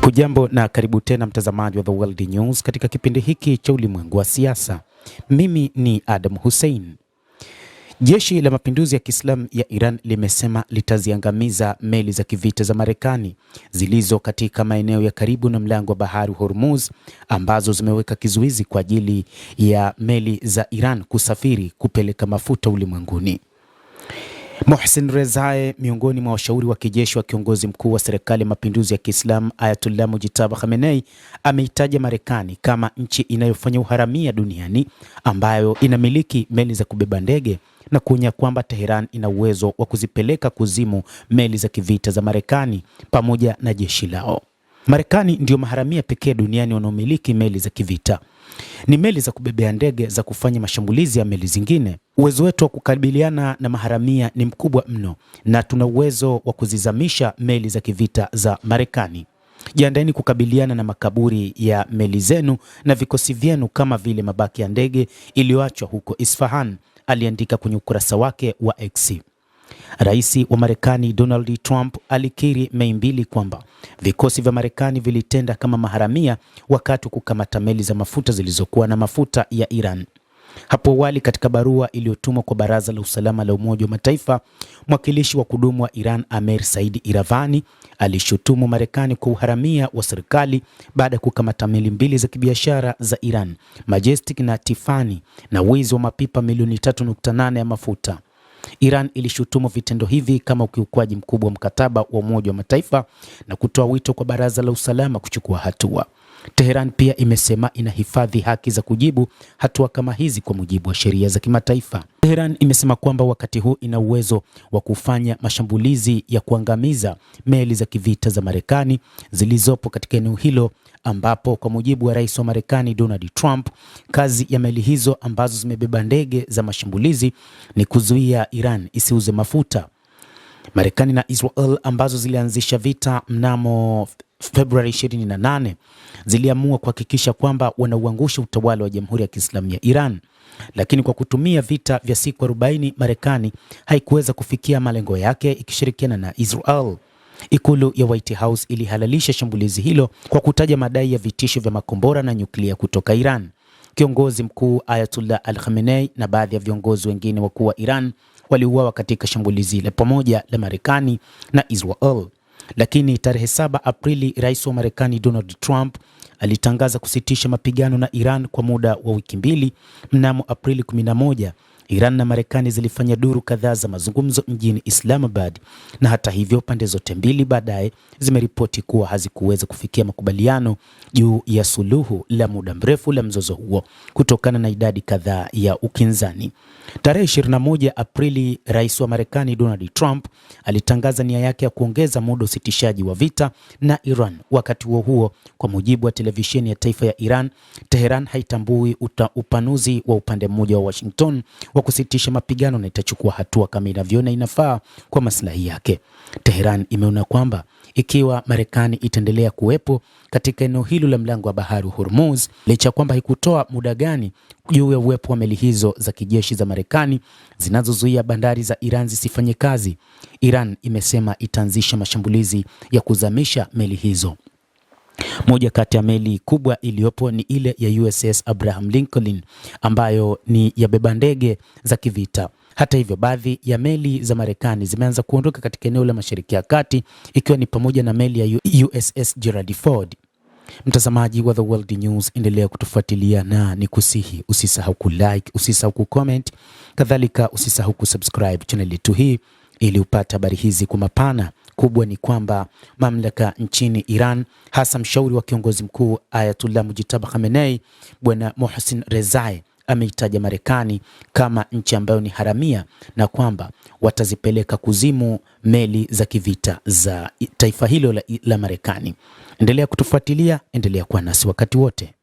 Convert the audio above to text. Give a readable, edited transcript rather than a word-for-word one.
Hujambo na karibu tena mtazamaji wa The World News katika kipindi hiki cha ulimwengu wa siasa. Mimi ni Adam Hussein. Jeshi la Mapinduzi ya Kiislamu ya Iran limesema litaziangamiza meli za kivita za Marekani zilizo katika maeneo ya karibu na mlango wa bahari Hormuz ambazo zimeweka kizuizi kwa ajili ya meli za Iran kusafiri kupeleka mafuta ulimwenguni. Mohsen Rezaei, miongoni mwa washauri wa kijeshi wa kiongozi mkuu wa serikali ya Mapinduzi ya Kiislamu Ayatollah Mujtaba Khamenei, ameitaja Marekani kama nchi inayofanya uharamia duniani ambayo inamiliki meli za kubeba ndege na kuonya kwamba Tehran ina uwezo wa kuzipeleka kuzimu meli za kivita za Marekani pamoja na jeshi lao. Marekani ndio maharamia pekee duniani wanaomiliki meli za kivita. Ni meli za kubebea ndege za kufanya mashambulizi ya meli zingine. Uwezo wetu wa kukabiliana na maharamia ni mkubwa mno na tuna uwezo wa kuzizamisha meli za kivita za Marekani. Jiandaeni kukabiliana na makaburi ya meli zenu na vikosi vyenu kama vile mabaki ya ndege iliyoachwa huko Isfahan, aliandika kwenye ukurasa wake wa X. Rais wa Marekani Donald Trump alikiri Mei 2 kwamba vikosi vya Marekani vilitenda kama maharamia wakati wa kukamata meli za mafuta zilizokuwa na mafuta ya Iran. Hapo awali, katika barua iliyotumwa kwa Baraza la Usalama la Umoja wa Mataifa, mwakilishi wa kudumu wa Iran Amer Said Iravani alishutumu Marekani kwa uharamia wa serikali baada ya kukamata meli mbili za kibiashara za Iran, Majestic na Tiffany, na wizi wa mapipa milioni 3.8 ya mafuta. Iran ilishutumu vitendo hivi kama ukiukwaji mkubwa wa mkataba wa Umoja wa Mataifa na kutoa wito kwa Baraza la Usalama kuchukua hatua. Tehran pia imesema inahifadhi haki za kujibu hatua kama hizi kwa mujibu wa sheria za kimataifa. Tehran imesema kwamba wakati huu ina uwezo wa kufanya mashambulizi ya kuangamiza meli za kivita za Marekani zilizopo katika eneo hilo, ambapo kwa mujibu wa Rais wa Marekani Donald Trump, kazi ya meli hizo ambazo zimebeba ndege za mashambulizi ni kuzuia Iran isiuze mafuta. Marekani na Israel ambazo zilianzisha vita mnamo Februari 28 ziliamua kuhakikisha kwamba wanauangusha utawala wa Jamhuri ya Kiislamu ya Iran. Lakini kwa kutumia vita vya siku 40, Marekani haikuweza kufikia malengo yake ikishirikiana na Israel. Ikulu ya White House ilihalalisha shambulizi hilo kwa kutaja madai ya vitisho vya makombora na nyuklia kutoka Iran. Kiongozi mkuu Ayatollah Khamenei na baadhi ya viongozi wengine wakuu wa Iran waliuawa katika shambulizi la pamoja la Marekani na Israel. Lakini tarehe 7 Aprili, Rais wa Marekani Donald Trump alitangaza kusitisha mapigano na Iran kwa muda wa wiki mbili. Mnamo Aprili 11, Iran na Marekani zilifanya duru kadhaa za mazungumzo mjini Islamabad, na hata hivyo pande zote mbili baadaye zimeripoti kuwa hazikuweza kufikia makubaliano juu ya suluhu la muda mrefu la mzozo huo kutokana na idadi kadhaa ya ukinzani. Tarehe 21 Aprili, Rais wa Marekani Donald Trump alitangaza nia yake ya kuongeza muda usitishaji wa vita na Iran. Wakati huo huo, kwa mujibu wa televisheni ya taifa ya Iran, Tehran haitambui upanuzi wa upande mmoja wa Washington wa kusitisha mapigano na itachukua hatua kama inavyoona inafaa kwa maslahi yake. Tehran imeona kwamba ikiwa Marekani itaendelea kuwepo katika eneo hilo la mlango wa bahari Hormuz, licha kwamba haikutoa muda gani juu ya uwepo wa meli hizo za kijeshi za Marekani zinazozuia bandari za Iran zisifanye kazi, Iran imesema itaanzisha mashambulizi ya kuzamisha meli hizo. Moja kati ya meli kubwa iliyopo ni ile ya USS Abraham Lincoln ambayo ni ya beba ndege za kivita. Hata hivyo, baadhi ya meli za Marekani zimeanza kuondoka katika eneo la Mashariki ya Kati, ikiwa ni pamoja na meli ya USS Gerald Ford. Mtazamaji wa The World News, endelea kutufuatilia na nikusihi usisahau kulike, usisahau kucomment, kadhalika usisahau kusubscribe channel yetu hii ili upate habari hizi kwa mapana. Kubwa ni kwamba mamlaka nchini Iran, hasa mshauri wa kiongozi mkuu Ayatollah Mujtaba Khamenei, Bwana Mohsen Rezaei, ameitaja Marekani kama nchi ambayo ni haramia na kwamba watazipeleka kuzimu meli za kivita za taifa hilo la Marekani. Endelea kutufuatilia, endelea kuwa nasi wakati wote.